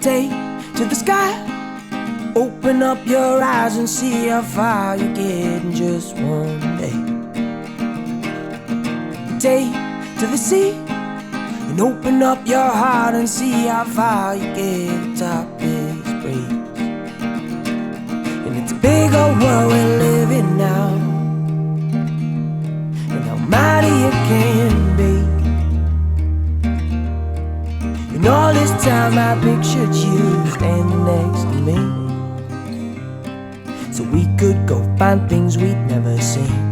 Take to the sky, open up your eyes and see how far you get in just one day. Take to the sea and open up your heart and see how far you get atop this breeze. And it's a big old world we're living now, and how mighty it can be. And all this time I pictured you standing next to me, so we could go find things we'd never seen.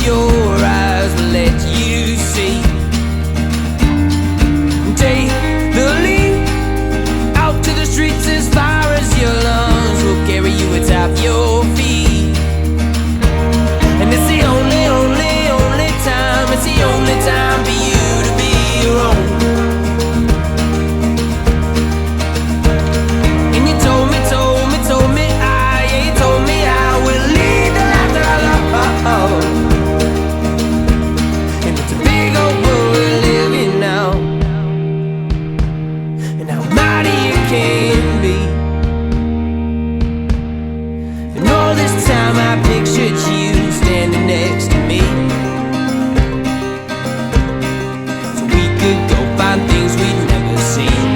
Your eyes will let you see. Take the lead out to the streets as far as your lungs will carry you atop your feet. And it's the only time, it's the only time for you to be your own. And you told me, you told me I will lead the life that I love. Time I pictured you standing next to me, so we could go find things we'd never seen.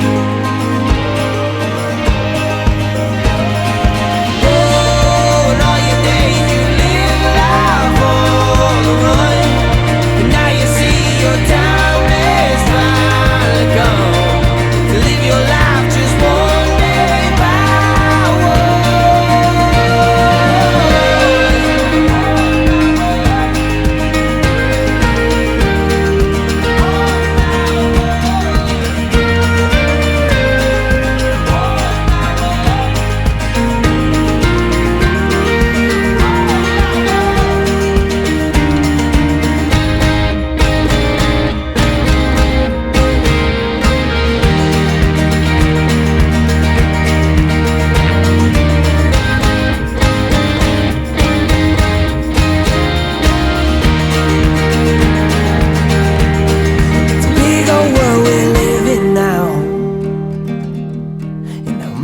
Oh, and all your days you live life on the run, and now you see your time has finally come to live your life just one day by one.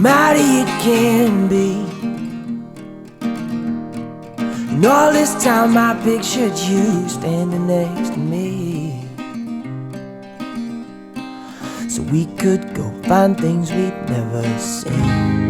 Mighty it can be. And all this time I pictured you standing next to me, so we could go find things we'd never seen.